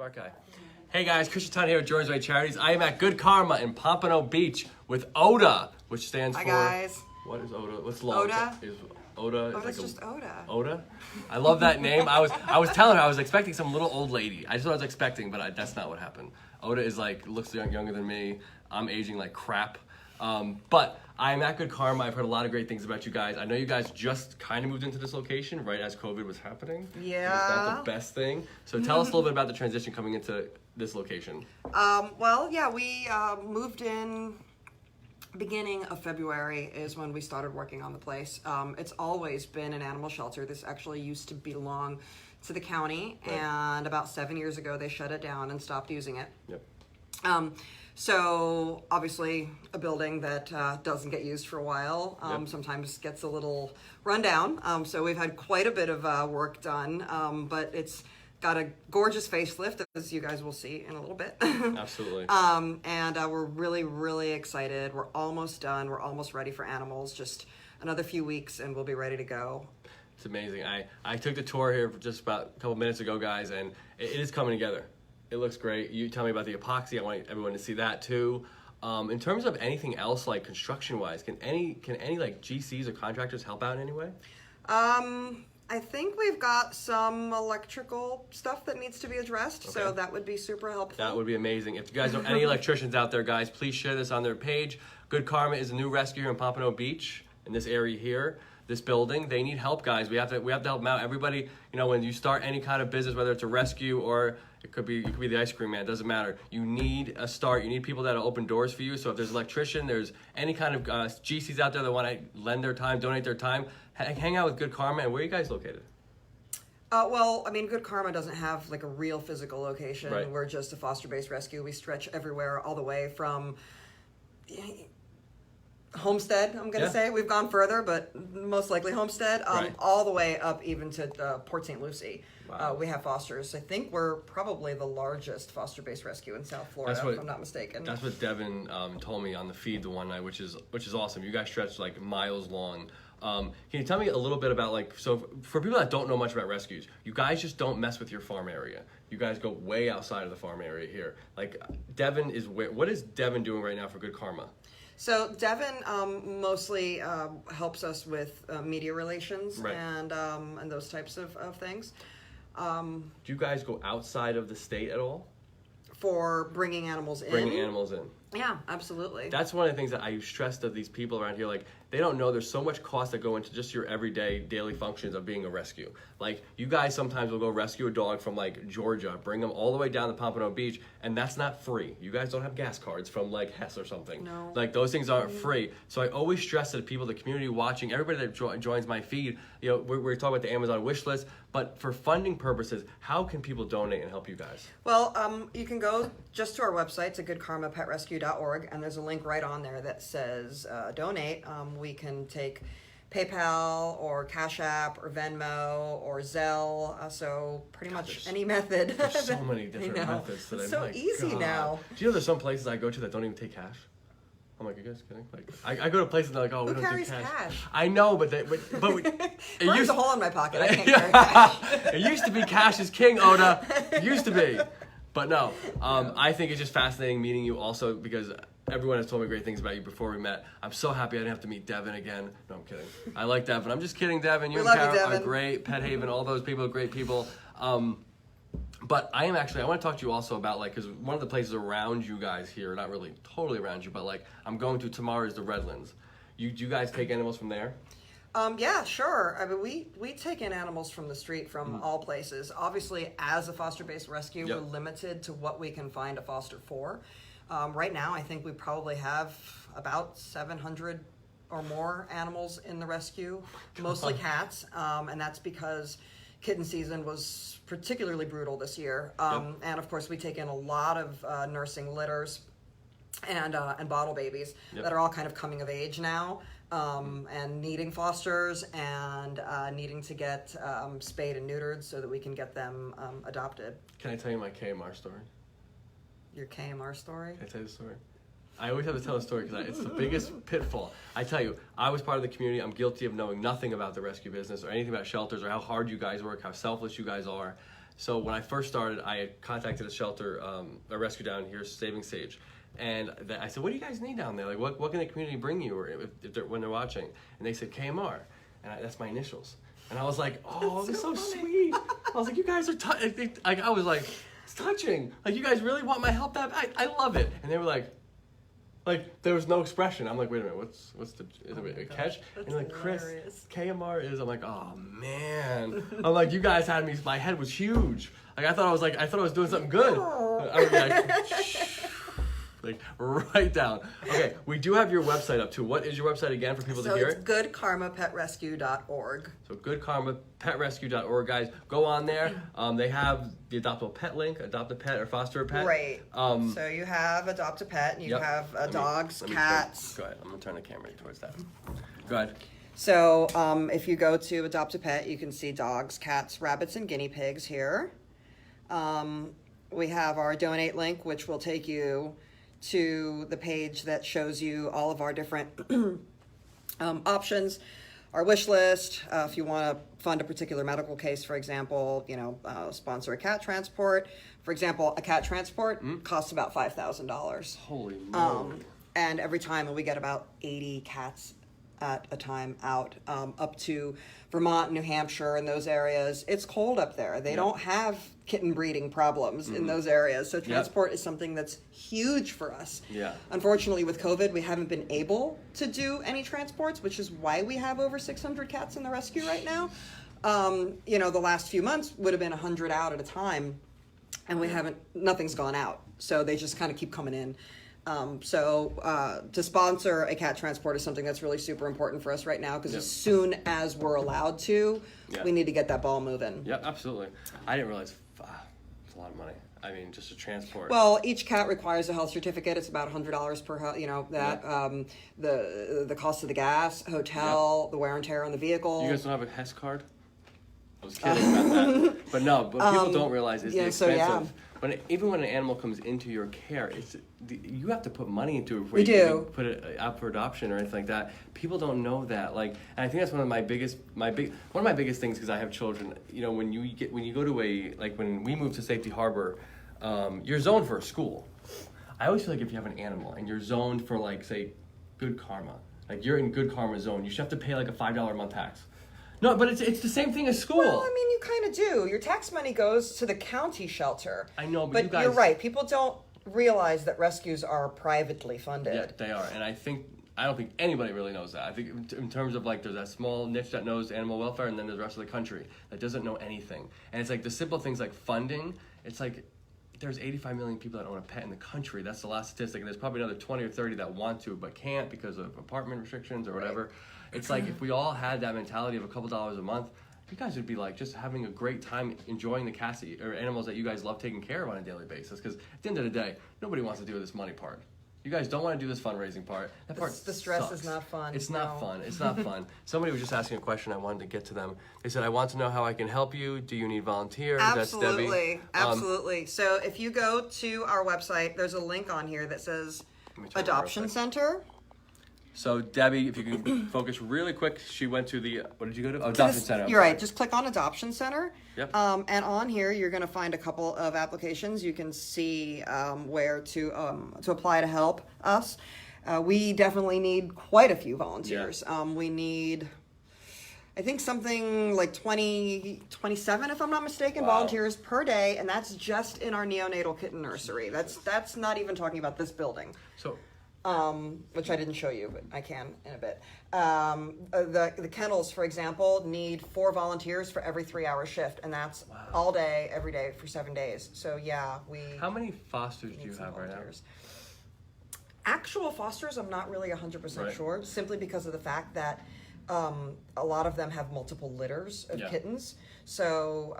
Smart guy. Hey guys, Christian Town here with George's Way Charities. I am at Good Karma in Pompano Beach with Oda, which stands for... Hi guys. What is Oda? What's long? Oda? Oda? It's just Oda. Oda? I love that name. I was telling her I was expecting some little old lady. I just what I was expecting, but that's not what happened. Oda is like, looks younger than me. I'm aging like crap. But I'm at Good Karma. I've heard a lot of great things about you guys. I know you guys just kind of moved into this location right as COVID was happening. Yeah. It's not the best thing. So tell us a little bit about the transition coming into this location. We moved in beginning of February is when we started working on the place. It's always been an animal shelter. This actually used to belong to the county, right. And about 7 years ago they shut it down and stopped using it. Yep. So obviously a building that doesn't get used for a while, Yep. sometimes gets a little rundown. So we've had quite a bit of work done, but it's got a gorgeous facelift, as you guys will see in a little bit. Absolutely. We're really, really excited. We're almost done. We're almost ready for animals. Just another few weeks and we'll be ready to go. It's amazing. I took the tour here just about a couple minutes ago, guys, and it is coming together. It looks great. You tell me about the epoxy. I want everyone to see that too. In terms of anything else, like construction-wise, can any like GCs or contractors help out in any way? I think we've got some electrical stuff that needs to be addressed, Okay. so that would be super helpful. That would be amazing. If you guys know any electricians out there, guys, please share this on their page. Good Karma is a new rescue here in Pompano Beach, in this area here, this building. They need help, guys. We have to help them out. Everybody, when you start any kind of business, whether it's a rescue or it could be the ice cream man, it doesn't matter. You need a start. You need people that'll open doors for you. So if there's an electrician, there's any kind of GCs out there that want to lend their time, donate their time, hang out with Good Karma. And where are you guys located? Good Karma doesn't have like a real physical location. Right. We're just a foster-based rescue. We stretch everywhere, all the way from Homestead, I'm going to say. We've gone further, but most likely Homestead, Right. all the way up even to Port St. Lucie. Wow. We have fosters. I think we're probably the largest foster-based rescue in South Florida, if I'm not mistaken. That's what Devin told me on the feed the one night, which is awesome. You guys stretch like miles long. Can you tell me a little bit about so for people that don't know much about rescues, you guys just don't mess with your farm area. You guys go way outside of the farm area here. Like Devin is what is Devin doing right now for Good Karma? So Devin mostly helps us with media relations, right. and those types of things. Do you guys go outside of the state at all? For bringing animals in? Bringing animals in. Yeah, absolutely. That's one of the things that I stress to these people around here. Like, they don't know there's so much cost that go into just your everyday daily functions of being a rescue. Like, you guys sometimes will go rescue a dog from like Georgia, bring them all the way down to Pompano Beach, and that's not free. You guys don't have gas cards from like Hess or something. No. Like, those things aren't free. So I always stress to the people, the community watching, everybody that joins my feed, we're talking about the Amazon Wishlist, but for funding purposes, how can people donate and help you guys? Well, you can go just to our website, to goodkarmapetrescue.org, and there's a link right on there that says donate. We can take PayPal or Cash App or Venmo or Zelle, so pretty much any method. There's so many different methods that it's I'm so like, easy God. now. Do you know there's some places I go to that don't even take cash? I'm like, you guys kidding? Like, I go to places and they're like, oh, we don't take cash. I know, but it There's a hole in my pocket. I can't carry cash. It used to be cash is king, Oda. It used to be. But no, I think it's just fascinating meeting you also because everyone has told me great things about you before we met. I'm so happy I didn't have to meet Devin again. No, I'm kidding. I like Devin. I'm just kidding, Devin. You and Kara are great. Pet Haven, all those people are great people. But I want to talk to you also about because one of the places around you guys here, not really totally around you, but I'm going to tomorrow is the Redlands. Do you guys take animals from there? Yeah, sure. I mean, we take in animals from the street from all places. Obviously, as a foster-based rescue, we're limited to what we can find a foster for. Right now, I think we probably have about 700 or more animals in the rescue, mostly cats, and that's because kitten season was particularly brutal this year. And of course, we take in a lot of nursing litters and bottle babies that are all kind of coming of age now. And needing fosters and needing to get spayed and neutered so that we can get them adopted. Can I tell you my KMR story? Your KMR story? Can I tell you the story? I always have to tell a story because it's the biggest pitfall. I tell you, I was part of the community. I'm guilty of knowing nothing about the rescue business or anything about shelters or how hard you guys work, how selfless you guys are. So when I first started, I had contacted a shelter, a rescue down here, Saving Sage. And I said, what do you guys need down there? Like, what can the community bring you or when they're watching? And they said, KMR. And that's my initials. And I was like, oh, that's so sweet. I was like, you guys are, I was like, it's touching. Like, you guys really want my help that bad? I love it. And they were like, there was no expression. I'm like, wait a minute, what's the, is it a catch? And they're like, Chris, KMR is, I'm like, oh man. I'm like, you guys had me, my head was huge. Like, I thought I was doing something good. I was like, shh. Like, right down. Okay, we do have your website up too. What is your website again for people to hear it? So it's goodkarmapetrescue.org. So goodkarmapetrescue.org, guys. Go on there. They have the Adopt a Pet link, adopt a pet or foster a pet. Right. So you have Adopt a Pet, and you have dogs, cats. Go ahead. I'm going to turn the camera towards that. Go ahead. So if you go to Adopt a Pet, you can see dogs, cats, rabbits, and guinea pigs here. We have our donate link, which will take you to the page that shows you all of our different options, our wish list. If you want to fund a particular medical case, for example, sponsor a cat transport. For example, a cat transport costs about $5,000. Holy moly. And every time we get about 80 cats at a time out, up to Vermont, New Hampshire, and those areas. It's cold up there. They don't have kitten breeding problems in those areas. So transport is something that's huge for us. Yeah. Unfortunately, with COVID, we haven't been able to do any transports, which is why we have over 600 cats in the rescue right now. The last few months would have been 100 out at a time, and nothing's gone out. So they just kind of keep coming in. To sponsor a cat transport is something that's really super important for us right now, because as soon as we're allowed to, we need to get that ball moving. Yeah, absolutely. I didn't realize it's a lot of money. I mean, just to transport. Well, each cat requires a health certificate. It's about $100 per, the cost of the gas, hotel, the wear and tear on the vehicle. You guys don't have a HES card? I was kidding about that. But no, but people don't realize it's expensive. Even when an animal comes into your care, you have to put money into it before you can put it out for adoption or anything like that. People don't know that. And I think that's one of my biggest things, because I have children. When you go to when we moved to Safety Harbor, you're zoned for a school. I always feel like if you have an animal and you're zoned for say Good Karma, you're in Good Karma zone, you should have to pay a $5 a month tax. No, but it's the same thing as school. Well, I mean, you kind of do. Your tax money goes to the county shelter. I know, but you guys... You're right. People don't realize that rescues are privately funded. Yeah, they are. And I don't think anybody really knows that. I think in terms of there's that small niche that knows animal welfare, and then there's the rest of the country that doesn't know anything. And it's the simple things like funding. It's there's 85 million people that own a pet in the country. That's the last statistic. And there's probably another 20 or 30 that want to but can't because of apartment restrictions or whatever. Right. It's if we all had that mentality of a couple dollars a month, you guys would be just having a great time enjoying the cats or animals that you guys love taking care of on a daily basis. Because at the end of the day, nobody wants to do this money part. You guys don't want to do this fundraising part. That part the stress sucks. is not fun. It's not fun. It's not fun. Somebody was just asking a question. I wanted to get to them. They said, I want to know how I can help you. Do you need volunteers? Absolutely. That's Debbie. Absolutely. So if you go to our website, there's a link on here that says Adoption Center. So Debbie, if you can focus really quick, she went to the, what did you go to? Adoption Center. You're right. Just click on Adoption Center. Yep. And on here, you're going to find a couple of applications. You can see where to apply to help us. We definitely need quite a few volunteers. Yeah. We need, I think, something like 27, if I'm not mistaken, volunteers per day, and that's just in our neonatal kitten nursery. That's not even talking about this building. So. Which I didn't show you, but I can in a bit. The kennels, for example, need 4 volunteers for every 3-hour shift, and that's all day, every day for 7 days. So How many fosters do you have right now? Actual fosters, I'm not really 100% sure, simply because of the fact that a lot of them have multiple litters of kittens. So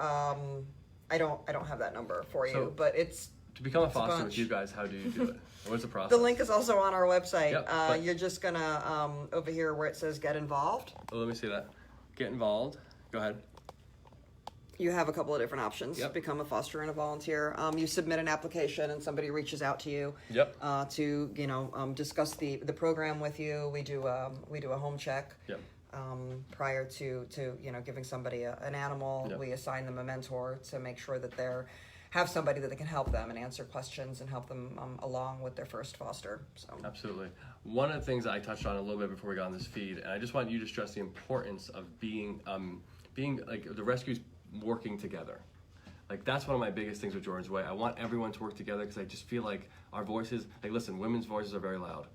I don't have that number for you, but it's. To become a foster with you guys, how do you do it? What's the process? The link is also on our website. Yep, you're just going to, over here where it says get involved. Oh, let me see that. Get involved. Go ahead. You have a couple of different options to become a foster and a volunteer. You submit an application and somebody reaches out to you to discuss the program with you. We do a home check. Yep. prior to giving somebody an animal. Yep. We assign them a mentor to make sure that they're have somebody that can help them and answer questions and help them along with their first foster. So Absolutely. One of the things I touched on a little bit before we got on this feed, and I just want you to stress the importance of being like the rescues working together. Like that's one of my biggest things with Jordan's Way. I want everyone to work together because I just feel like our voices, like listen, women's voices are very loud.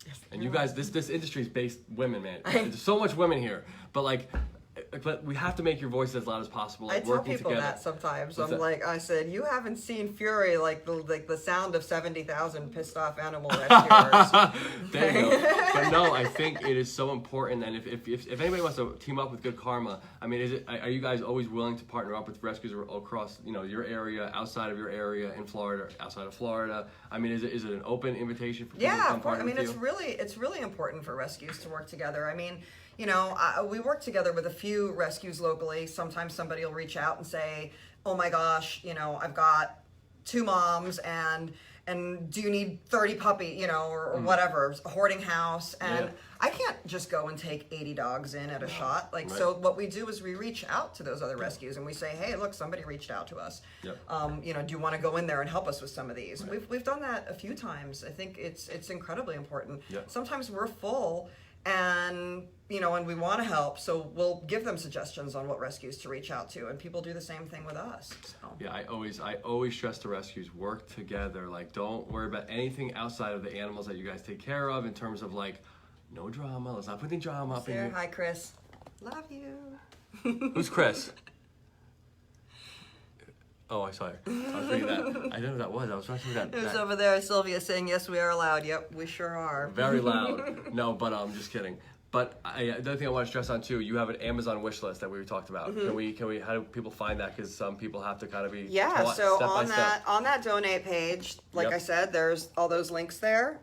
yes, And you guys, this industry is based women, man. There's so much women here, but we have to make your voice as loud as possible. I Like, tell working people together. that sometimes. What's I'm that? like, I said, you haven't seen Fury, like the sound of 70,000 pissed off animal rescuers. There you go. But no, I think it is so important. And if anybody wants to team up with Good Karma, I mean, are you guys always willing to partner up with rescues across your area, outside of your area, in Florida, outside of Florida? I mean, is it an open invitation for people to Yeah, come of course. I partner mean, with you? it's really important for rescues to work together. I mean, we work together with a few rescues locally. Sometimes somebody will reach out and say, "Oh my gosh, I've got 2 moms and do you need 30 puppy, or whatever, a hoarding house." And Yeah. I can't just go and take 80 dogs in at a shot. Right. So what we do is we reach out to those other rescues and we say, "Hey, look, somebody reached out to us. Yep. Do you want to go in there and help us with some of these?" Right. We've done that a few times. I think it's incredibly important. Yep. Sometimes we're full and we want to help, so we'll give them suggestions on what rescues to reach out to, and people do the same thing with us. So. Yeah, I always stress to rescues, work together. Like, don't worry about anything outside of the animals that you guys take care of in terms of no drama. Let's not put any drama up in Sarah, here. hi, Chris. Love you. Who's Chris? Oh, I saw her. I was reading that. I didn't know who that was. I was trying to read that. It was over there, Sylvia saying, "Yes, we are allowed." Yep, we sure are. Very loud. No, but I'm just kidding. But the other thing I want to stress on too, you have an Amazon wish list that we talked about. Mm-hmm. Can we? How do people find that? Because some people have to kind of be Yeah, taught so step by step. on that donate page, like Yep. I said, there's all those links there.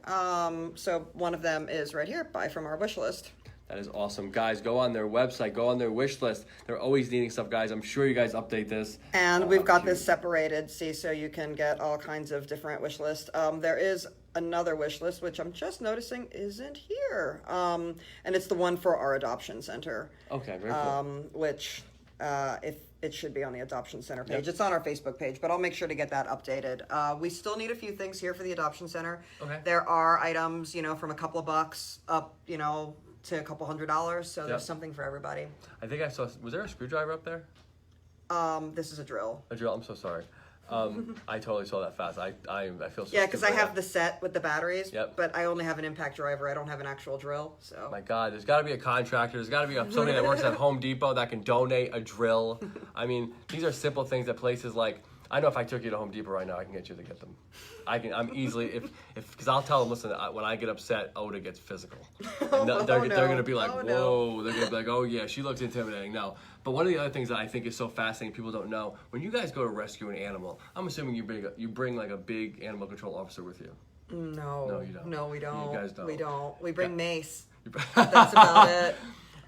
So one of them is right here, buy from our wish list. That is awesome, guys. Go on their website. Go on their wish list. They're always needing stuff, guys. I'm sure you guys update this. And we've got cute. this separated, so you can get all kinds of different wish lists. There is another wish list, which I'm just noticing isn't here. And it's the one for our adoption center. Okay, very cool. Which, if it should be on the adoption center page. Yep. It's on our Facebook page, but I'll make sure to get that updated. We still need a few things here for the adoption center. Okay. There are items, from a couple of bucks up, to a couple $100. So there's Yep. something for everybody. I think I saw. Was there a screwdriver up there? This is a drill. A drill. I'm so sorry. I totally saw that fast. I feel so. Yeah, because I stupid right have the set with the batteries, Yep. but I only have an impact driver. I don't have an actual drill. So My God, there's got to be a contractor. There's got to be somebody that works at Home Depot that can donate a drill. I mean, these are simple things that places like. I know if I took you to Home Depot right now, I can get you to get them. I'm easily because I'll tell them. Listen, when I get upset, Oda gets physical. And they're gonna be like, Oh, whoa. no. They're gonna be like, oh yeah, she looks intimidating. No, but one of the other things that I think is so fascinating, people don't know. When you guys go to rescue an animal, I'm assuming you bring like a big animal control officer with you. no, No, you don't. No, we don't. You guys don't. We don't. We bring mace. That's That's about it.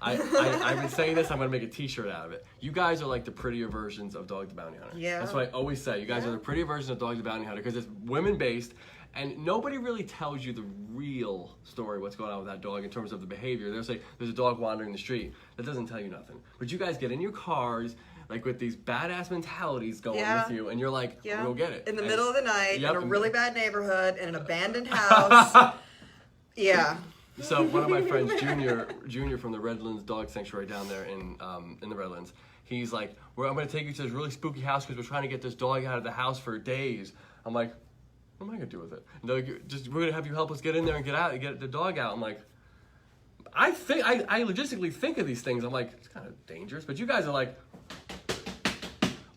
I've been saying this. I'm going to make a T-shirt out of it. You guys are like the prettier versions of Dog the Bounty Hunter. Yeah. That's what I always say. You guys are the prettier version of Dog the Bounty Hunter because it's women-based, and nobody really tells you the real story, what's going on with that dog in terms of the behavior. They'll say, there's a dog wandering the street. That doesn't tell you nothing. But you guys get in your cars, like with these badass mentalities going Yeah. with you, and you're like, we'll get it. In the And- middle of the night, Yep. in a really bad neighborhood, in an abandoned house. Yeah. So one of my friends, Junior from the Redlands Dog Sanctuary down there in the Redlands, he's like, I'm going to take you to this really spooky house because we're trying to get this dog out of the house for days. I'm like, what am I going to do with it? And they're like, we're going to have you help us get in there and get the dog out. I'm like, I logistically think of these things. I'm like, it's kind of dangerous, but you guys are like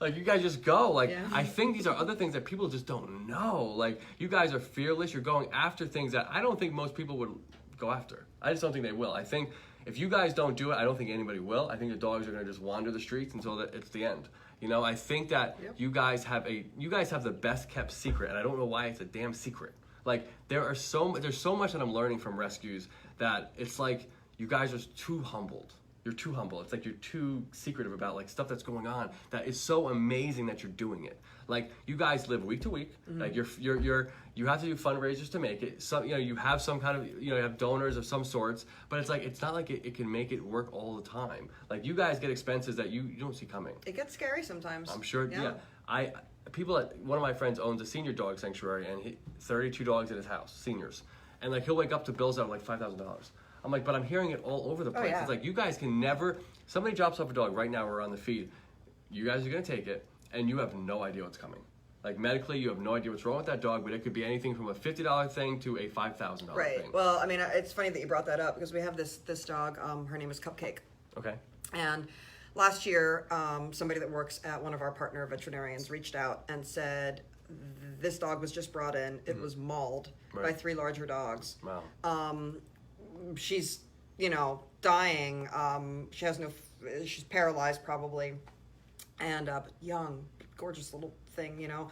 you guys just go. Like, Yeah. I think these are other things that people just don't know. Like, you guys are fearless. You're going after things that I don't think most people would go after. I just don't think they will. I think if you guys don't do it, I don't think anybody will. I think the dogs are going to just wander the streets until it's the end. I think that you guys have the best kept secret, and I don't know why it's a damn secret. Like, there's so much that I'm learning from rescues that it's like you guys are too humbled. you're too humble. It's like you're too secretive about like stuff that's going on that is so amazing that you're doing it. Like you guys live week to week. Like you have to do fundraisers to make it. So you have some kind of you have donors of some sorts, but it's like it's not like it can make it work all the time. Like you guys get expenses that you don't see coming. It gets scary sometimes. I'm sure. Yeah. One of my friends owns a senior dog sanctuary and 32 dogs in his house, seniors, and like he'll wake up to bills that are like $5,000. I'm like, but I'm hearing it all over the place. It's like you guys can never. Somebody drops off a dog right now. We're on the feed. You guys are gonna take it, and you have no idea what's coming. Like medically, you have no idea what's wrong with that dog, but it could be anything from a $50 thing to a $5,000 thing. Right. Well, I mean, it's funny that you brought that up because we have this dog. Her name is Cupcake. Okay. And last year, somebody that works at one of our partner veterinarians reached out and said this dog was just brought in. It was mauled by 3 larger dogs. Wow. She's, dying. She's paralyzed probably, and young, gorgeous little thing, And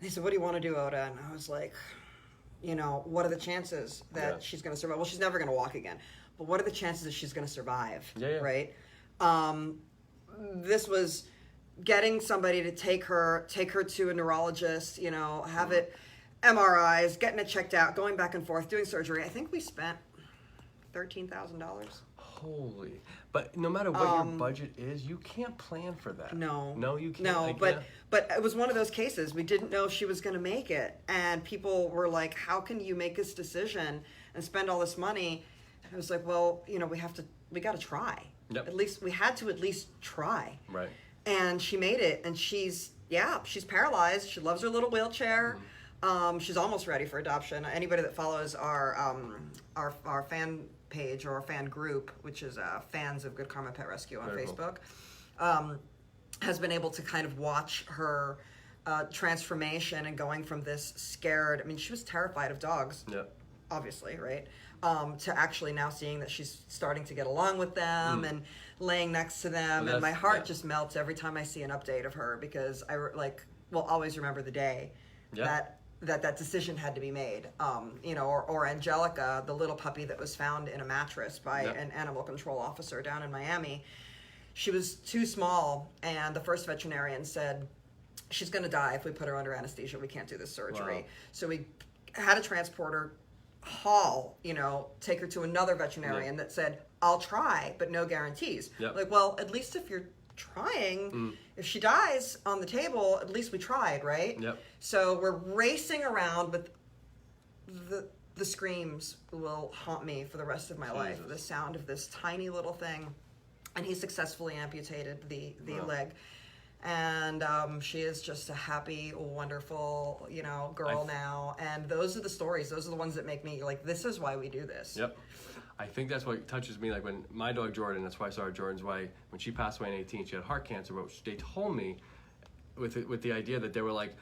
they said, "What do you want to do, Oda?" And I was like, what are the chances that she's going to survive? Well, she's never going to walk again, but what are the chances that she's going to survive? Yeah. Right. This was getting somebody to take her to a neurologist, have it MRIs, getting it checked out, going back and forth, doing surgery. I think we spent $13,000. Holy. But no matter what your budget is, you can't plan for that. No. No, you can't. No, but it was one of those cases. We didn't know if she was going to make it. And people were like, how can you make this decision and spend all this money? And I was like, well, we got to try. Yep. At least we had to at least try. Right. And she made it. And she's paralyzed. She loves her little wheelchair. She's almost ready for adoption. Anybody that follows our fan page or our fan group, which is fans of Good Karma Pet Rescue on Facebook, has been able to kind of watch her transformation and going from this scared. I mean, she was terrified of dogs. Yep. Obviously, right? To actually now seeing that she's starting to get along with them and laying next to them, and my heart just melts every time I see an update of her because I will always remember the day that decision had to be made. Or Angelica, the little puppy that was found in a mattress by an animal control officer down in Miami. She was too small, and the first veterinarian said, she's going to die if we put her under anesthesia. We can't do this surgery. Wow. So we had a transporter take her to another veterinarian that said, I'll try, but no guarantees. Yep. Like, well, at least if you're trying, if she dies on the table, at least we tried, right? Yep. So we're racing around, but the screams will haunt me for the rest of my life. The sound of this tiny little thing. And he successfully amputated the leg. And she is just a happy, wonderful, girl now. And those are the stories. Those are the ones that make me like, this is why we do this. Yep. I think that's what touches me. Like when my dog Jordan, that's why I started Jordan's Way. When she passed away in 2018, she had heart cancer. But they told me, with the idea that they were like,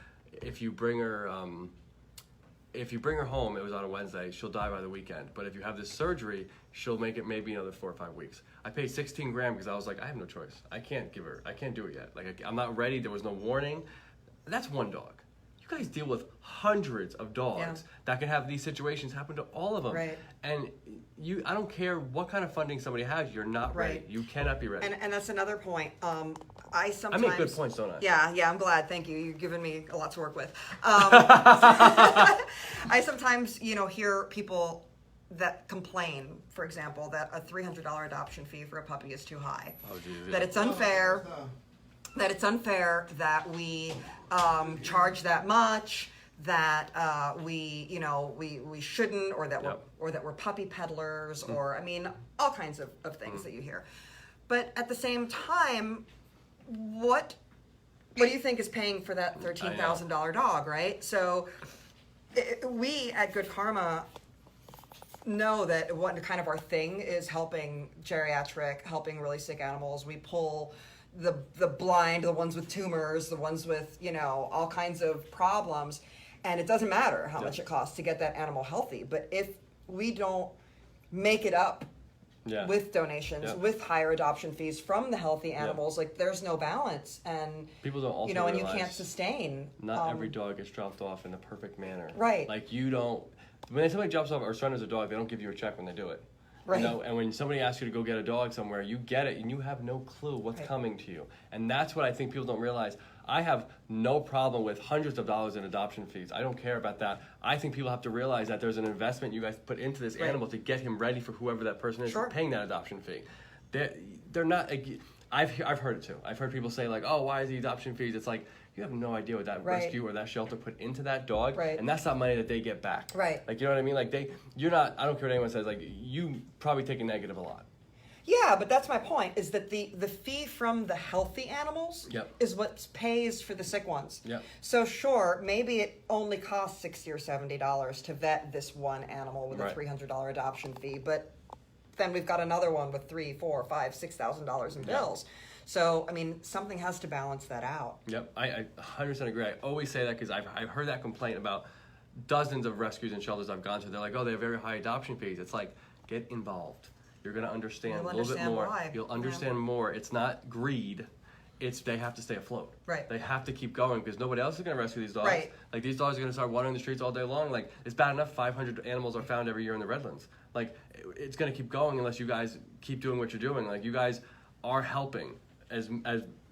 if you bring her home, it was on a Wednesday, she'll die by the weekend. But if you have this surgery, she'll make it maybe another 4 or 5 weeks. I paid $16,000 because I was like, I have no choice. I can't do it yet. Like I'm not ready. There was no warning. That's one dog. You guys deal with hundreds of dogs that can have these situations happen to all of them. Right. And I don't care what kind of funding somebody has, you're not ready. You cannot be ready. And that's another point. I make good points, don't I? Yeah, I'm glad. Thank you. You're giving me a lot to work with. I sometimes, hear people that complain, for example, that a $300 adoption fee for a puppy is too high. Oh, geez, that it's unfair. That it's unfair that we charge that much. That we shouldn't, or that we're puppy peddlers, or all kinds of things that you hear. But at the same time, what do you think is paying for that $13,000 dog, right? So we at Good Karma know that what kind of our thing is helping geriatric, helping really sick animals. We pull the blind, the ones with tumors, the ones with all kinds of problems, and it doesn't matter how much it costs to get that animal healthy. But if we don't make it up with donations, with higher adoption fees from the healthy animals, like there's no balance, and people don't also and you realize can't sustain. Not every dog gets dropped off in the perfect manner. Right. Like you don't. When somebody drops off or surrenders a dog, they don't give you a check when they do it. Right. You know, and when somebody asks you to go get a dog somewhere, you get it, and you have no clue what's coming to you. And that's what I think people don't realize. I have no problem with hundreds of dollars in adoption fees. I don't care about that. I think people have to realize that there's an investment you guys put into this animal to get him ready for whoever that person is paying that adoption fee. They're not. I've heard it too. I've heard people say like, "Oh, why is the adoption fees?" It's like you have no idea what that rescue or that shelter put into that dog, and that's not money that they get back. Right. Like, you know what I mean? Like you're not. I don't care what anyone says. Like, you probably take a negative a lot. Yeah, but that's my point, is that the fee from the healthy animals is what pays for the sick ones. Yep. So sure, maybe it only costs $60 or $70 to vet this one animal with a $300 adoption fee, but then we've got another one with $3,000, $4,000, $5,000, $6,000 in bills. So, I mean, something has to balance that out. Yep, I 100% agree. I always say that because I've heard that complaint about dozens of rescues and shelters I've gone to. They're like, oh, they have very high adoption fees. It's like, get involved. You're going to understand a little bit more. Why. You'll understand more. It's not greed. It's they have to stay afloat. Right. They have to keep going because nobody else is going to rescue these dogs. Right. Like, these dogs are going to start wandering the streets all day long. Like, it's bad enough 500 animals are found every year in the Redlands. Like, it's going to keep going unless you guys keep doing what you're doing. Like, you guys are helping as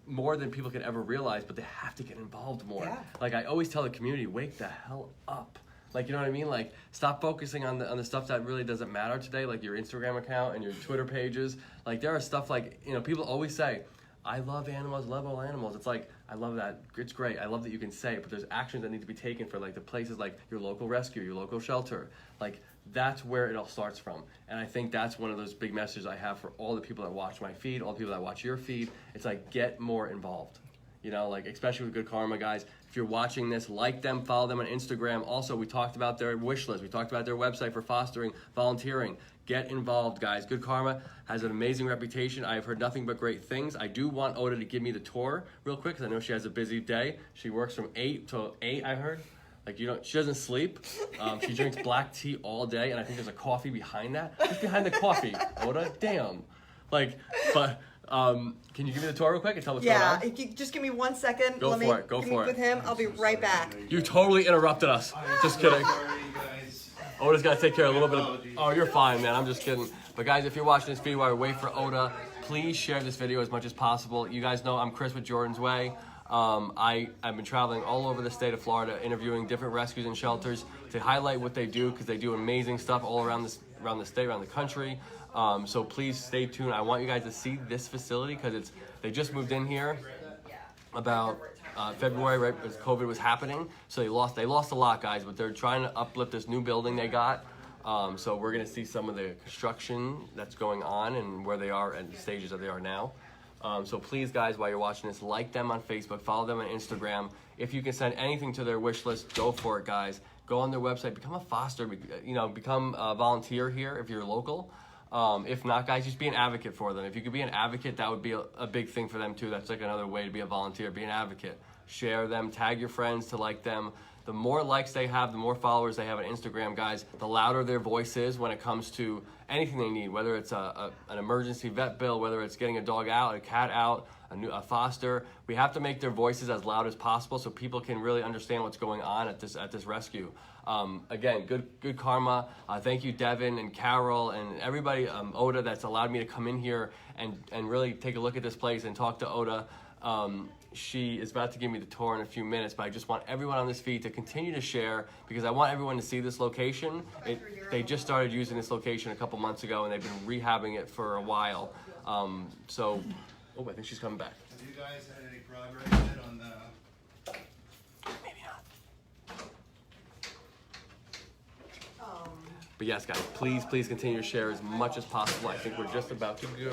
more than people can ever realize, but they have to get involved more. Yeah. Like, I always tell the community, wake the hell up. Like, you know what I mean? Like, stop focusing on the stuff that really doesn't matter today, like your Instagram account and your Twitter pages. Like, there are stuff like, you know, people always say, I love animals, love all animals. It's like, I love that. It's great. I love that you can say it, but there's actions that need to be taken for, like, the places like your local rescue, your local shelter. Like, that's where it all starts from. And I think that's one of those big messages I have for all the people that watch my feed, all the people that watch your feed. It's like, get more involved. You know, like, especially with Good Karma, guys. If you're watching this, like them, follow them on Instagram. Also, we talked about their wish list. We talked about their website for fostering, volunteering. Get involved, guys. Good Karma has an amazing reputation. I have heard nothing but great things. I do want Oda to give me the tour real quick because I know she has a busy day. She works from 8 till 8, I heard. Like, you know, she doesn't sleep. She drinks black tea all day, and I think there's a coffee behind that. What's behind the coffee, Oda? Damn. Like, but... can you give me the tour real quick and tell what's going on? Yeah, if you just give me 1 second. Go for it. Go for it. With him, I'll be right back. You totally interrupted us. Just kidding. Oda's got to take care of a little bit of... Oh, you're fine, man. I'm just kidding. But guys, if you're watching this video while we wait for Oda, please share this video as much as possible. You guys know I'm Chris with Jordan's Way. I've been traveling all over the state of Florida, interviewing different rescues and shelters to highlight what they do because they do amazing stuff all around the state, around the country. So please stay tuned. I want you guys to see this facility because they just moved in here about February, right as COVID was happening. So they lost a lot, guys, but they're trying to uplift this new building they got. So we're gonna see some of the construction that's going on and where they are and the stages that they are now. So please, guys, while you're watching this, like them on Facebook, follow them on Instagram. If you can send anything to their wish list, go for it, guys. Go on their website, become a foster, become a volunteer here if you're local. If not, guys, just be an advocate for them. If you could be an advocate, that would be a big thing for them too. That's like another way to be a volunteer, be an advocate. Share them, tag your friends to like them. The more likes they have, the more followers they have on Instagram, guys, the louder their voice is when it comes to anything they need, whether it's an emergency vet bill, whether it's getting a dog out, a cat out, a foster. We have to make their voices as loud as possible so people can really understand what's going on at this rescue. Again, good Karma. Thank you, Devin and Carol and everybody, Oda, that's allowed me to come in here and really take a look at this place and talk to Oda. She is about to give me the tour in a few minutes, but I just want everyone on this feed to continue to share because I want everyone to see this location. They just started using this location a couple months ago, and they've been rehabbing it for a while. I think she's coming back. Have you guys had any progress yet on the... Maybe not. But yes, guys, please continue to share as much as possible. I think we're just about to go.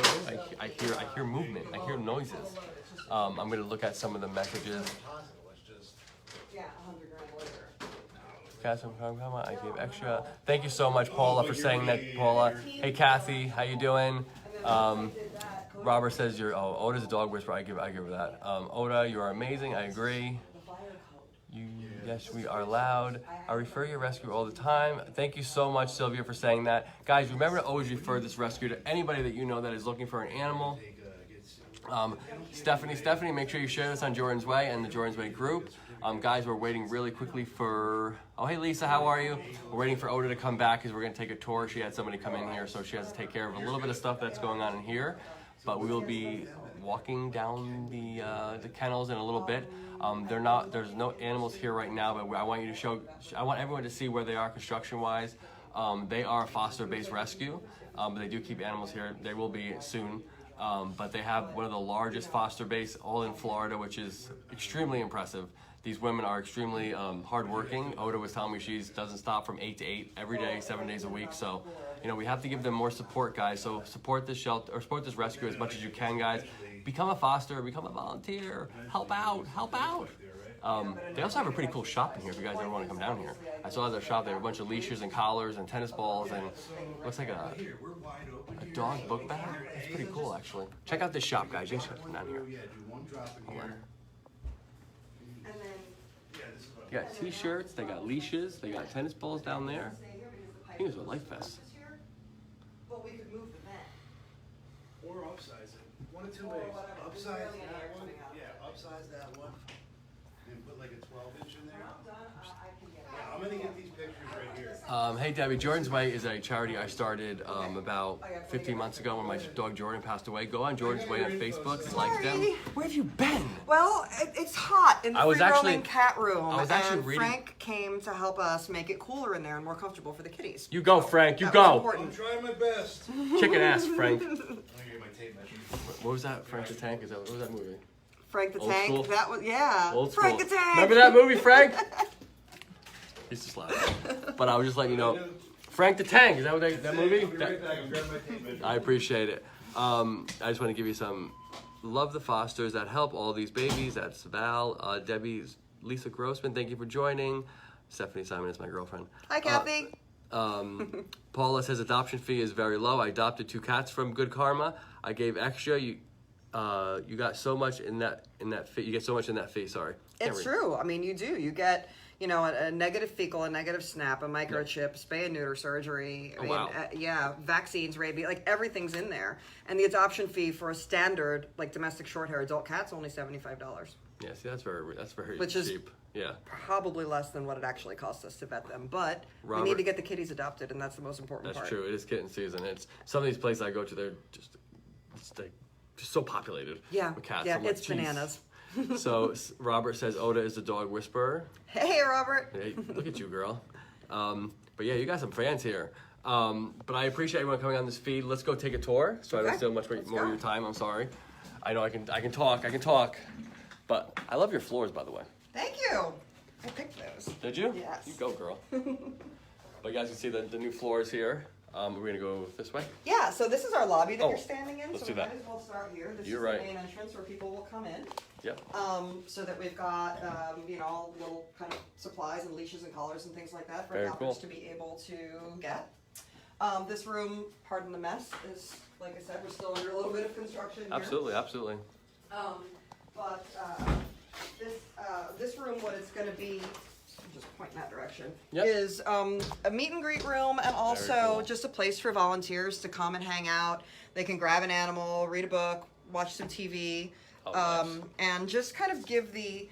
I hear movement. I hear noises. I'm going to look at some of the messages. Yeah, 100 grand later. I gave extra. Thank you so much, Paula, for saying that, Paula. Hey, Kathy, how you doing? Robert says Oda's a dog whisperer. I give her that. Oda, you are amazing. I agree. Yes, we are loud. I refer your rescue all the time. Thank you so much, Sylvia, for saying that. Guys, remember to always refer this rescue to anybody that you know that is looking for an animal. Stephanie, make sure you share this on Jordan's Way and the Jordan's Way group. Guys, we're waiting really quickly for, oh hey Lisa, how are you? We're waiting for Oda to come back because we're gonna take a tour. She had somebody come in here, so she has to take care of a little bit of stuff that's going on in here. But we will be walking down the kennels in a little bit. There's no animals here right now, but I want everyone to see where they are construction-wise. They are a foster-based rescue, but they do keep animals here. They will be soon. But they have one of the largest foster base all in Florida, which is extremely impressive. These women are extremely hardworking. Oda was telling me she doesn't stop from 8 to 8 every day, 7 days a week. So, we have to give them more support, guys. So support this shelter or support this rescue as much as you can, guys. Become a foster, become a volunteer, help out, help out. They also have a pretty cool shop in here if you guys ever want to come down here. I saw their shop. They have a bunch of leashes and collars and tennis balls and looks like a dog book bag. It's pretty cool, actually. Check out this shop, guys. You should come down here. They got t-shirts, they got leashes, they got tennis balls down there. I think it's a life vest. But we could move the vent. Or upsize it. One of two ways. Upsize that one. Yeah, upsize that one. And put like a 12-inch in there. Yeah, I'm gonna get these pictures right here. Hey Debbie, Jordan's Way is a charity I started about 15 months ago when my dog Jordan passed away. Go on Jordan's Way on Facebook and like them. Where have you been? Well, it's hot in the free-roaming cat room. I was actually and reading. Frank came to help us make it cooler in there and more comfortable for the kitties. You go, Frank. You That was go. important. I'm trying my best. Chicken ass, Frank. I'm gonna get my tape measure. What was that? Frank the Tank? What was that movie? Frank the Old Tank. school? That was Old Frank school. the Tank. Remember that movie, Frank? He's just laughing. But I was just letting you know. Frank the Tank. Is that what that movie? I'll be right back. I'm grabbing my tape measure. I appreciate it. I just want to give you some love the fosters that help all these babies. That's Val, Debbie, Lisa Grossman. Thank you for joining. Stephanie Simon is my girlfriend. Hi, Kathy. Paula says adoption fee is very low. I adopted 2 cats from Good Karma. I gave extra. You got so much in that fee. You get so much in that fee. Sorry. It's true. I mean, you do. You get, a negative fecal, a negative snap, a microchip, spay and neuter surgery. Wow. Vaccines, rabies, like everything's in there. And the adoption fee for a standard, like domestic short hair adult cat's only $75. Yeah, see, that's very Which is cheap. Yeah. Probably less than what it actually costs us to vet them. But we Robert- need to get the kitties adopted, and that's the most important part. That's true. It is kitten season. It's some of these places I go to. They're just so populated. Yeah, with cats. yeah, I'm like, it's bananas. So Robert says Oda is the dog whisperer. Hey, Robert. Hey, look at you, girl. But yeah, you got some fans here. But I appreciate everyone coming on this feed. Let's go take a tour. So I don't Okay, steal much let's more go. of your time. I'm sorry. I know I can talk. But I love your floors, by the way. Thank you. I picked those. Did you? Yes. You go, girl. But you guys can see the new floors here. We're gonna go this way. Yeah, so this is our lobby that Oh, you're standing in. let's So do we that. might as well start here. This You're is right. the main entrance where people will come in. Yep. So that we've got, all little kind of supplies and leashes and collars and things like that for Very adopters cool. to be able to get. This room, pardon the mess, is, like I said, we're still under a little bit of construction here. Absolutely. But this room, what it's going to be, just point in that direction, Yep. is a meet and greet room and also cool. just a place for volunteers to come and hang out. They can grab an animal, read a book, watch some TV, Nice. and just kind of give the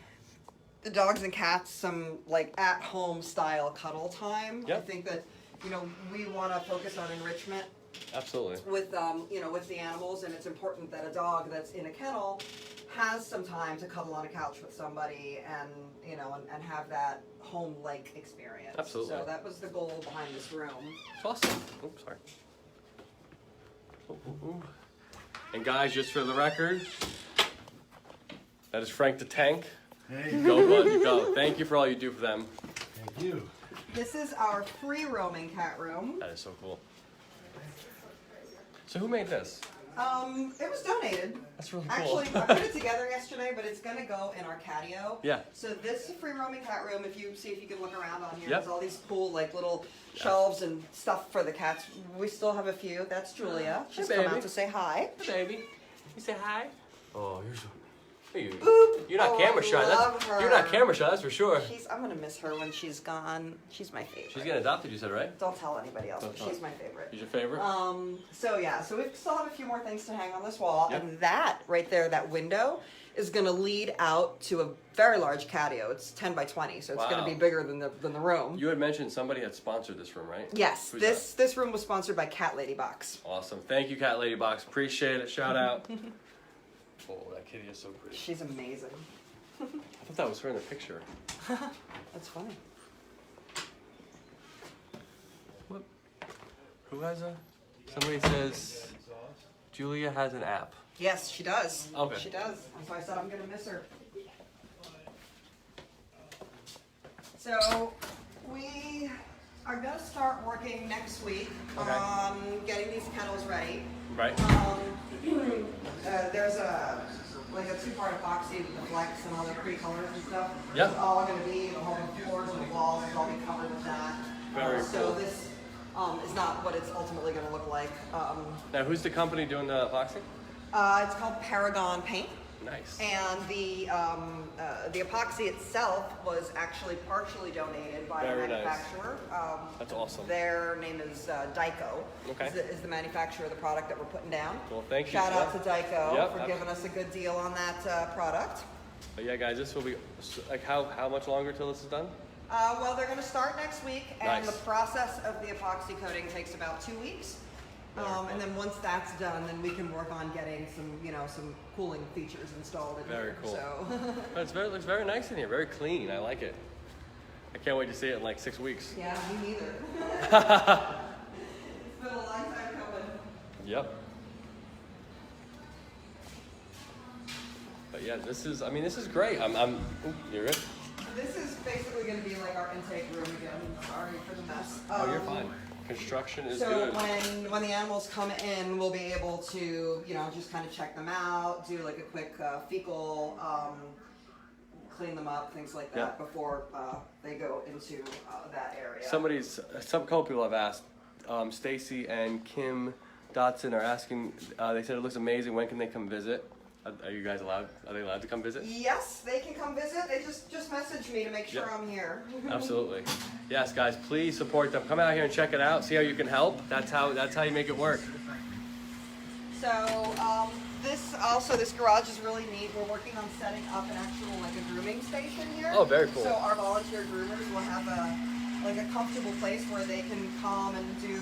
dogs and cats some like at-home style cuddle time. Yep. I think that we want to focus on enrichment Absolutely. with with the animals, and it's important that a dog that's in a kennel has some time to cuddle on a couch with somebody and and have that home-like experience. Absolutely. So that was the goal behind this room. It's awesome. Oops, sorry. Ooh. And guys, just for the record, that is Frank the Tank. Hey, Go, bud, you go. Thank you for all you do for them. thank you. This is our free roaming cat room. That is so cool. So who made this? It was donated. That's really cool. Actually, I put it together yesterday, but it's gonna go in our catio. Yeah. So this free roaming cat room, if you can look around on here, Yep. there's all these cool little shelves and stuff for the cats. We still have a few. That's Julia. She's come baby. out to say hi. Hey, baby. You say hi. Oh, you're so. You're not camera shy. You're not camera shy. That's for sure. I'm gonna miss her when she's gone. She's my favorite. She's getting adopted. You said, right? Don't tell anybody else. But she's my favorite. She's your favorite. So we still have a few more things to hang on this wall, Yep. and that right there, that window, is going to lead out to a very large catio. It's 10 by 20, so it's going Wow. to be bigger than the room. You had mentioned somebody had sponsored this room, right? Yes, Who's this room was sponsored by Cat Lady Box. Awesome. Thank you, Cat Lady Box. Appreciate it. Shout out. Oh, that kitty is so pretty. She's amazing. I thought that was her in the picture. That's funny. What? Who has a? Somebody says Julia has an app. Yes, she does. Okay. She does. And so I said I'm going to miss her. So we are going to start working next week on getting these kennels ready. Right. There's a two-part epoxy with the flex and all the pretty colors and stuff. Yep. It's all going to be the whole floors and the walls will all be covered with that. Very So cool. this is not what it's ultimately going to look like. Now, who's the company doing the epoxy? It's called Paragon Paint. Nice. And the epoxy itself was actually partially donated by Very a nice. manufacturer. That's awesome. Their name is Dyco. Okay. Is the manufacturer of the product that we're putting down. Well, thank you Shout for out to that. Dyco Yep, for giving us a good deal on that product. But yeah, guys, this will be like how much longer till this is done? Well, they're going to start next week, and Nice. the process of the epoxy coating takes about 2 weeks. And then once that's done, then we can work on getting some cooling features installed in Very here. cool. So. But it looks very nice in here. Very clean. I like it. I can't wait to see it in like 6 weeks. Yeah, me neither. It's been a long time coming. Yep. But yeah, this is great. You're good? This is basically going to be like our intake room again. Sorry for the mess. Oh, you're fine. Construction is So good. when the animals come in, we'll be able to, just kind of check them out, do like a quick fecal, clean them up, things like that before they go into that area. Some couple people have asked. Stacy and Kim Dotson are asking. They said it looks amazing. When can they come visit? Are you guys allowed? Are they allowed to come visit? Yes, they can come visit. They just message me to make sure I'm here. Absolutely. Yes, guys, please support them. Come out here and check it out. See how you can help. That's how you make it work. So this garage is really neat. We're working on setting up an actual a grooming station here. Oh, very cool. So our volunteer groomers will have a comfortable place where they can come and do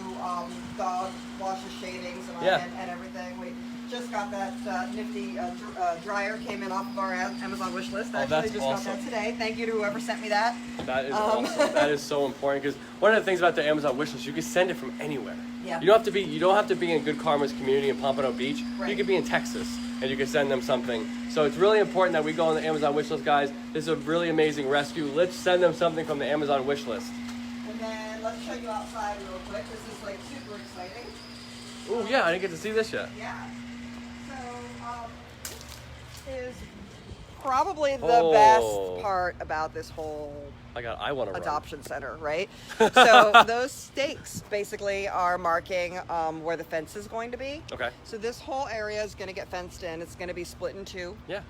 dog washes, shavings, and everything. We just got that nifty dryer came in off of our Amazon wish list. Actually, that's just awesome. got that today. Thank you to whoever sent me that. That is awesome. That is so important because one of the things about the Amazon wishlist, you can send it from anywhere. Yeah. You don't have to be in Good Karma's community in Pompano Beach. Right. You could be in Texas and you can send them something. So it's really important that we go on the Amazon wishlist, guys. This is a really amazing rescue. Let's send them something from the Amazon wishlist. And then let's show you outside real quick. This is super exciting. Oh yeah, I didn't get to see this yet. Yeah. So is probably the best part about this whole I want to adoption center, right? So those stakes basically are marking where the fence is going to be. Okay. So this whole area is going to get fenced in. It's going to be split in two. Yeah.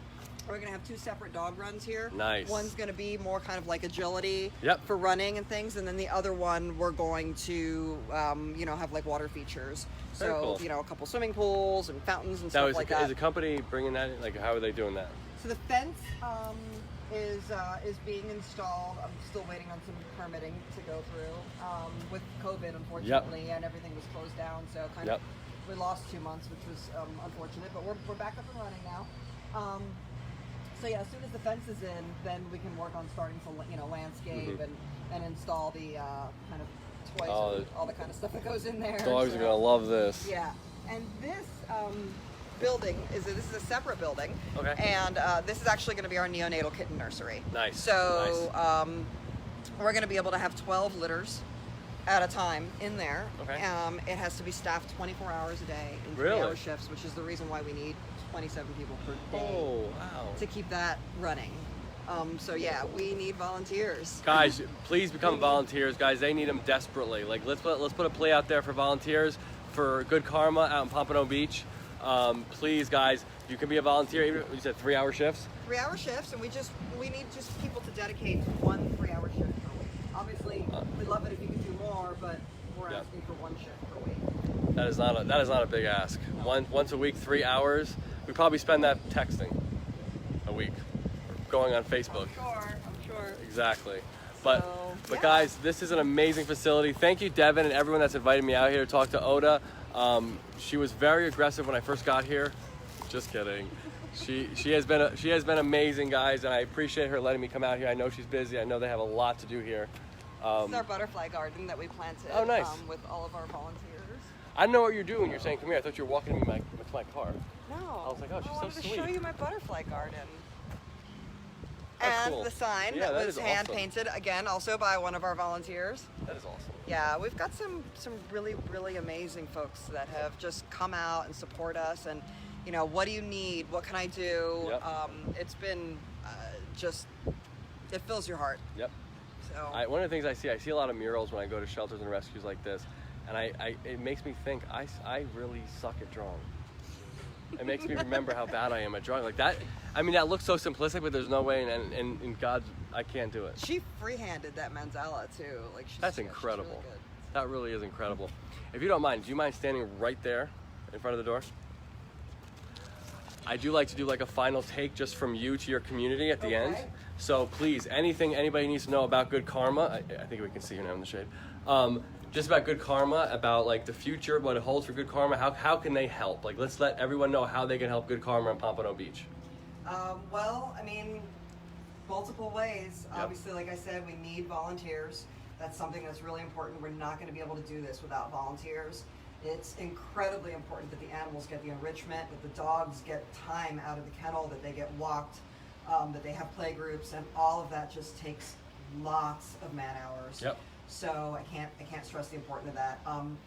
We're going to have two separate dog runs here. Nice. One's going to be more kind of like agility Yep. for running and things, and then the other one we're going to, have like water features. Very So, cool. a couple swimming pools and fountains and stuff like that. Is the company bringing that in? Like, how are they doing that? So the fence is being installed. I'm still waiting on some permitting to go through. With COVID, unfortunately, and everything was closed down, so we lost 2 months, which was unfortunate. But we're back up and running now. So yeah, as soon as the fence is in, then we can work on starting to landscape and install the kind of toys and all the kind of stuff that goes in there. Dogs are gonna love this. Yeah, and this building this is a separate building. Okay. And this is actually going to be our neonatal kitten nursery. Nice. So we're going to be able to have 12 litters at a time in there. Okay. It has to be staffed 24 hours a day in Really? 3-hour shifts, which is the reason why we need 27 people per day Oh wow. to keep that running. So yeah, we need volunteers. Guys, please become volunteers, guys. They need them desperately. Like, let's put a play out there for volunteers for Good Karma out in Pompano Beach. Please, guys, you can be a volunteer. Even you said 3-hour shifts. 3-hour shifts, and we need just people to dedicate 1 3-hour shift per week. Obviously, we'd love it if you could do more, but we're asking for 1 shift per week. That is not a big ask. No. Once a week, 3 hours. We probably spend that texting a week, or going on Facebook. I'm sure. Exactly. But yeah. guys, this is an amazing facility. Thank you, Devin, and everyone that's invited me out here to talk to Oda. She was very aggressive when I first got here. Just kidding. She has been amazing, guys, and I appreciate her letting me come out here. I know she's busy. I know they have a lot to do here. This is our butterfly garden that we planted. Oh, nice. With all of our volunteers. I know what you're doing when you're saying, "Come here." I thought you were walking me with my car. No. I was like, "Oh, she's so I wanted sweet." to show you my butterfly garden. That's and cool. the sign Yeah, that that was is hand awesome. painted again, also by one of our volunteers. That is awesome. Yeah, we've got some really, really amazing folks that have just come out and support us. And you know, what do you need? What can I do? Yep. It's been it fills your heart. Yep. So One of the things I see a lot of murals when I go to shelters and rescues like this, and it makes me think I really suck at drawing. It makes me remember how bad I am at drawing. Like that, I mean, that looks so simplistic, but there's no way in God's, I can't do it. she freehanded that mandala too. Like That's she's incredible. really good. That really is incredible. If you don't mind, do you mind standing right there in front of the door? I do like to do like a final take just from you to your community at the end. So please, anything anybody needs to know about Good Karma, I think we can see you now in the shade. Just about Good Karma, about like the future, what it holds for Good Karma, how can they help? Like, let's let everyone know how they can help Good Karma in Pompano Beach. Well, I mean, multiple ways. Yep. Obviously, like I said, we need volunteers. That's something that's really important. We're not going to be able to do this without volunteers. It's incredibly important that the animals get the enrichment, that the dogs get time out of the kennel, that they get walked, that they have play groups, and all of that just takes lots of man hours. Yep. So I can't stress the importance of that.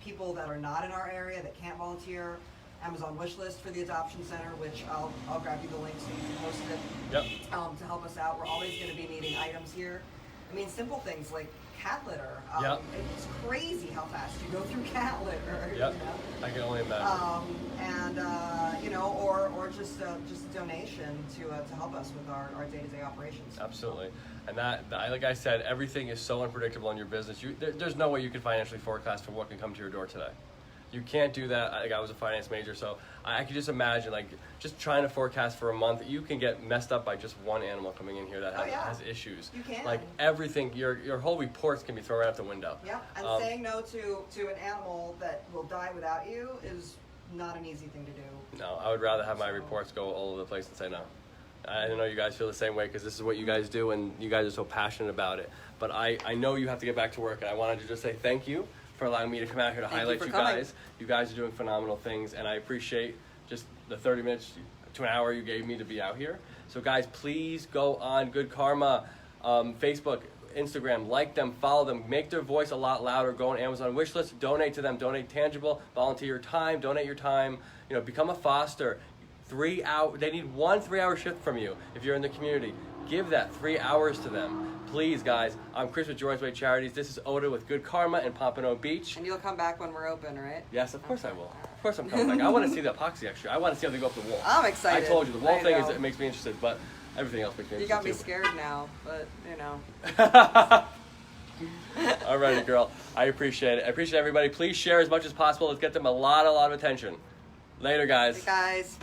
People that are not in our area that can't volunteer, Amazon Wishlist for the Adoption Center, which I'll grab you the link so you can post it. Yep. To help us out. We're always going to be needing items here. I mean, simple things like cat litter. Yep. It's crazy how fast you go through cat litter. Yep. You know? I can only imagine. You know, or just a donation to help us with our day-to-day operations. Absolutely. And that, like I said, everything is so unpredictable in your business. There's no way you can financially forecast for what can come to your door today. You can't do that. I was a finance major, so I could just imagine, like, just trying to forecast for a month, you can get messed up by just one animal coming in here that has issues. You can. Like, everything, your whole reports can be thrown right out the window. Yeah, and saying no to an animal that will die without you is not an easy thing to do. No, I would rather have my reports go all over the place and say no. I know you guys feel the same way because this is what you guys do and you guys are so passionate about it. But I know you have to get back to work, and I wanted to just say thank you for allowing me to come out here to highlight you guys. You guys are doing phenomenal things, and I appreciate just the 30 minutes to an hour you gave me to be out here. So guys, please go on Good Karma, Facebook, Instagram, like them, follow them, make their voice a lot louder, go on Amazon Wishlist, donate to them, donate tangible, volunteer your time, donate your time, you know, become a foster. 3 hours, they need 1 3-hour shift from you if you're in the community. Give that 3 hours to them. Please, guys. I'm Chris with Jordan's Way Charities. This is Oda with Good Karma in Pompano Beach. And you'll come back when we're open, right? Yes, of course I will. Of course I'm coming back. I want to see the epoxy extra. I want to see how they go up the wall. I'm excited. I told you, the wall thing know. it makes me interested, but everything else makes me You interested got me too. scared now, but you know. Alrighty, girl. I appreciate it. I appreciate everybody. Please share as much as possible. Let's get them a lot of attention. Later, guys. Hey, guys.